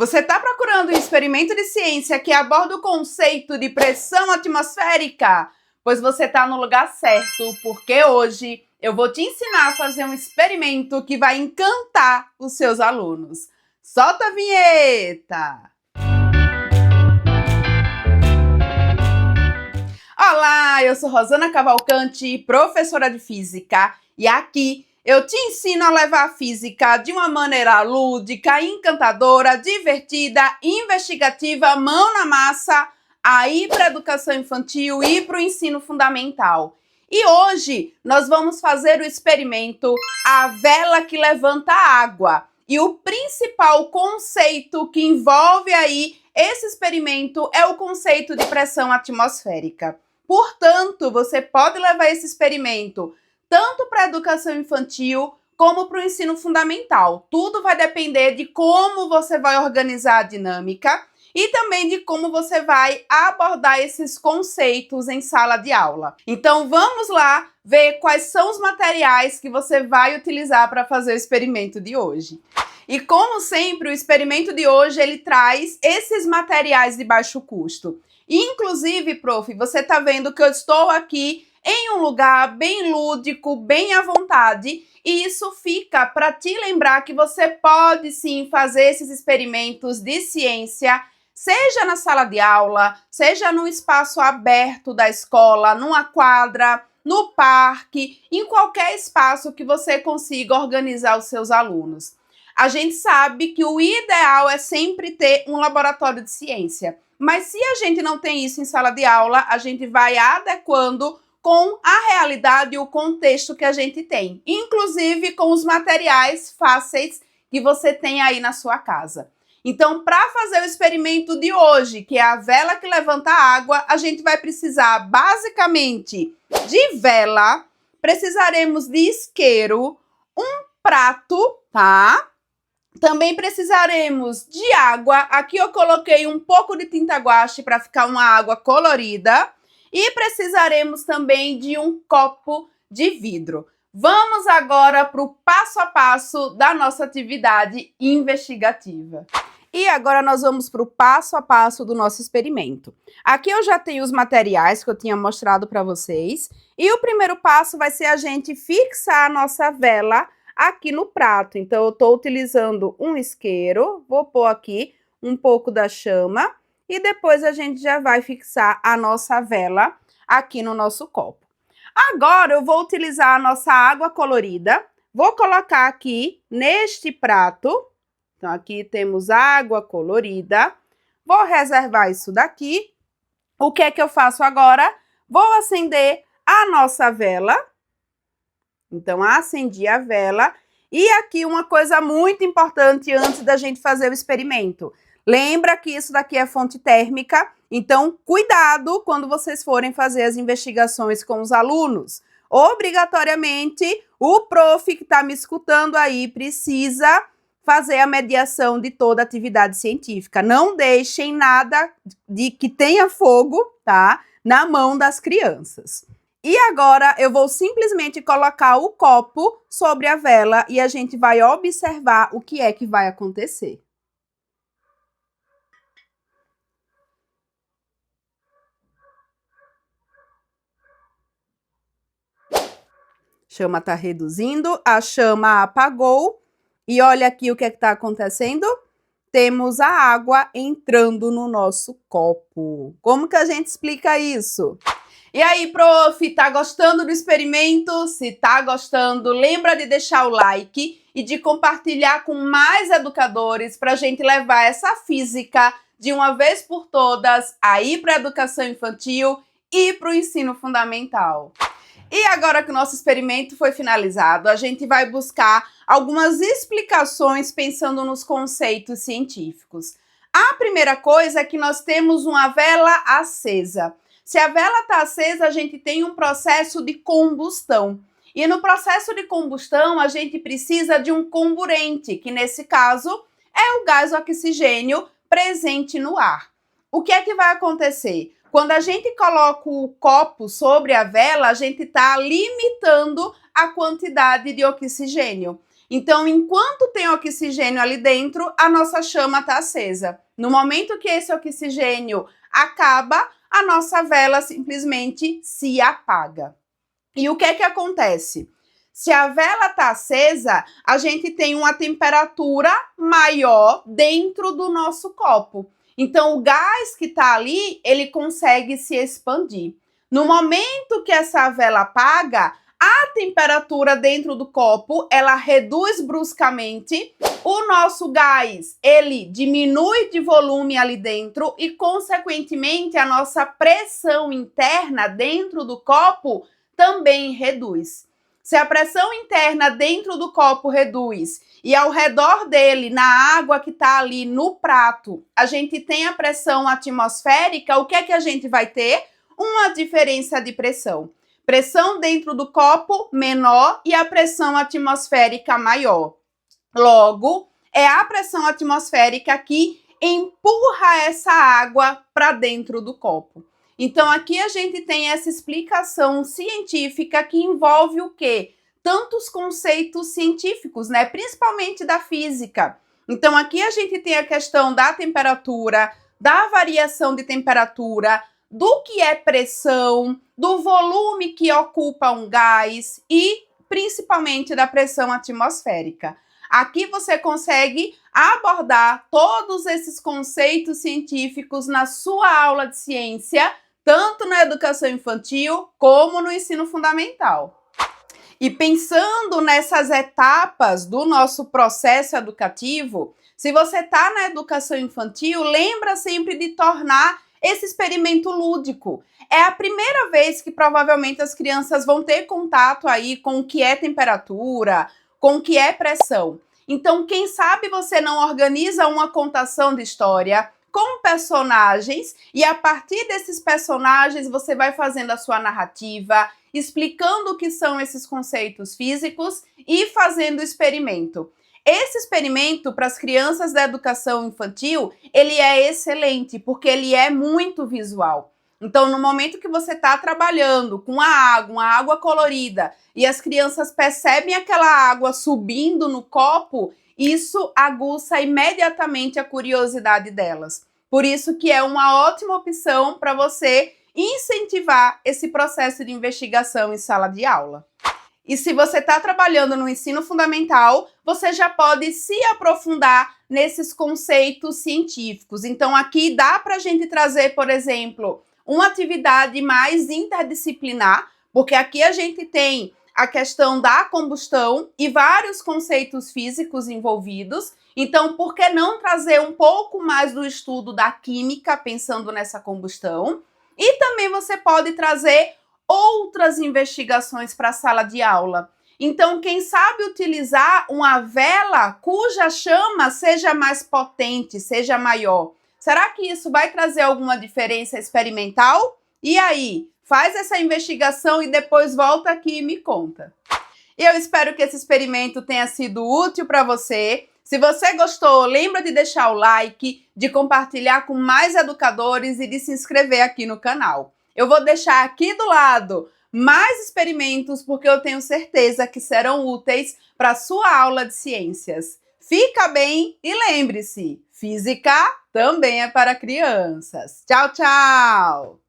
Você está procurando um experimento de ciência que aborda o conceito de pressão atmosférica? Pois você está no lugar certo, porque hoje eu vou te ensinar a fazer um experimento que vai encantar os seus alunos. Solta a vinheta! Olá, eu sou Rosana Cavalcante, professora de Física, e aqui eu te ensino a levar a física de uma maneira lúdica, encantadora, divertida, investigativa, mão na massa, aí para a educação infantil e para o ensino fundamental. E hoje nós vamos fazer o experimento A Vela que Levanta Água. E o principal conceito que envolve aí esse experimento é o conceito de pressão atmosférica. Portanto, você pode levar esse experimento tanto para a educação infantil como para o ensino fundamental. Tudo vai depender de como você vai organizar a dinâmica e também de como você vai abordar esses conceitos em sala de aula. Então vamos lá ver quais são os materiais que você vai utilizar para fazer o experimento de hoje. E como sempre, o experimento de hoje ele traz esses materiais de baixo custo. Inclusive, prof, você está vendo que eu estou aqui em um lugar bem lúdico, bem à vontade, e isso fica para te lembrar que você pode sim fazer esses experimentos de ciência, seja na sala de aula, seja num espaço aberto da escola, numa quadra, no parque, em qualquer espaço que você consiga organizar os seus alunos. A gente sabe que o ideal é sempre ter um laboratório de ciência, mas se a gente não tem isso em sala de aula, a gente vai adequando com a realidade e o contexto que a gente tem, inclusive com os materiais fáceis que você tem aí na sua casa. Então, para fazer o experimento de hoje, que é a vela que levanta água, a gente vai precisar basicamente de vela, precisaremos de isqueiro, um prato, tá? Também precisaremos de água. Aqui eu coloquei um pouco de tinta guache para ficar uma água colorida. E precisaremos também de um copo de vidro. Vamos agora para o passo a passo da nossa atividade investigativa. E agora nós vamos para o passo a passo do nosso experimento. Aqui eu já tenho os materiais que eu tinha mostrado para vocês. E o primeiro passo vai ser a gente fixar a nossa vela aqui no prato. Então eu estou utilizando um isqueiro, vou pôr aqui um pouco da chama. E depois a gente já vai fixar a nossa vela aqui no nosso copo. Agora eu vou utilizar a nossa água colorida. Vou colocar aqui neste prato. Então aqui temos água colorida. Vou reservar isso daqui. O que é que eu faço agora? Vou acender a nossa vela. Então acendi a vela. E aqui uma coisa muito importante antes da gente fazer o experimento. Lembra que isso daqui é fonte térmica, então cuidado quando vocês forem fazer as investigações com os alunos. Obrigatoriamente, o prof que está me escutando aí precisa fazer a mediação de toda a atividade científica. Não deixem nada de que tenha fogo, tá? Na mão das crianças. E agora eu vou simplesmente colocar o copo sobre a vela e a gente vai observar o que é que vai acontecer. Chama está reduzindo, a chama apagou e olha aqui o que é que está acontecendo. Temos a água entrando no nosso copo. Como que a gente explica isso? E aí, prof, tá gostando do experimento? Se tá gostando, lembra de deixar o like e de compartilhar com mais educadores para a gente levar essa física de uma vez por todas aí para a educação infantil e para o ensino fundamental. E agora que o nosso experimento foi finalizado, a gente vai buscar algumas explicações pensando nos conceitos científicos. A primeira coisa é que nós temos uma vela acesa. Se a vela está acesa, a gente tem um processo de combustão. E no processo de combustão, a gente precisa de um comburente, que nesse caso é o gás oxigênio presente no ar. O que é que vai acontecer? Quando a gente coloca o copo sobre a vela, a gente está limitando a quantidade de oxigênio. Então, enquanto tem oxigênio ali dentro, a nossa chama está acesa. No momento que esse oxigênio acaba, a nossa vela simplesmente se apaga. E o que é que acontece? Se a vela está acesa, a gente tem uma temperatura maior dentro do nosso copo. Então, o gás que está ali, ele consegue se expandir. No momento que essa vela apaga, a temperatura dentro do copo, ela reduz bruscamente. O nosso gás, ele diminui de volume ali dentro e, consequentemente, a nossa pressão interna dentro do copo também reduz. Se a pressão interna dentro do copo reduz e ao redor dele, na água que está ali no prato, a gente tem a pressão atmosférica, o que é que a gente vai ter? Uma diferença de pressão. Pressão dentro do copo menor e a pressão atmosférica maior. Logo, é a pressão atmosférica que empurra essa água para dentro do copo. Então, aqui a gente tem essa explicação científica que envolve o quê? Tantos conceitos científicos, né? Principalmente da física. Então, aqui a gente tem a questão da temperatura, da variação de temperatura, do que é pressão, do volume que ocupa um gás e principalmente da pressão atmosférica. Aqui você consegue abordar todos esses conceitos científicos na sua aula de ciência, tanto na educação infantil como no ensino fundamental. E pensando nessas etapas do nosso processo educativo, se você está na educação infantil, lembra sempre de tornar esse experimento lúdico. É a primeira vez que provavelmente as crianças vão ter contato aí com o que é temperatura, com o que é pressão. Então, quem sabe você não organiza uma contação de história com personagens e a partir desses personagens você vai fazendo a sua narrativa, explicando o que são esses conceitos físicos e fazendo o experimento. Esse experimento para as crianças da educação infantil, ele é excelente porque ele é muito visual. Então, no momento que você está trabalhando com uma água colorida, e as crianças percebem aquela água subindo no copo, isso aguça imediatamente a curiosidade delas. Por isso que é uma ótima opção para você incentivar esse processo de investigação em sala de aula. E se você está trabalhando no ensino fundamental, você já pode se aprofundar nesses conceitos científicos. Então, aqui dá para a gente trazer, por exemplo, uma atividade mais interdisciplinar, porque aqui a gente tem a questão da combustão e vários conceitos físicos envolvidos. Então, por que não trazer um pouco mais do estudo da química, pensando nessa combustão? E também você pode trazer outras investigações para a sala de aula. Então, quem sabe utilizar uma vela cuja chama seja mais potente, seja maior. Será que isso vai trazer alguma diferença experimental? E aí, faz essa investigação e depois volta aqui e me conta. Eu espero que esse experimento tenha sido útil para você. Se você gostou, lembra de deixar o like, de compartilhar com mais educadores e de se inscrever aqui no canal. Eu vou deixar aqui do lado mais experimentos porque eu tenho certeza que serão úteis para a sua aula de ciências. Fica bem e lembre-se, física também é para crianças. Tchau, tchau!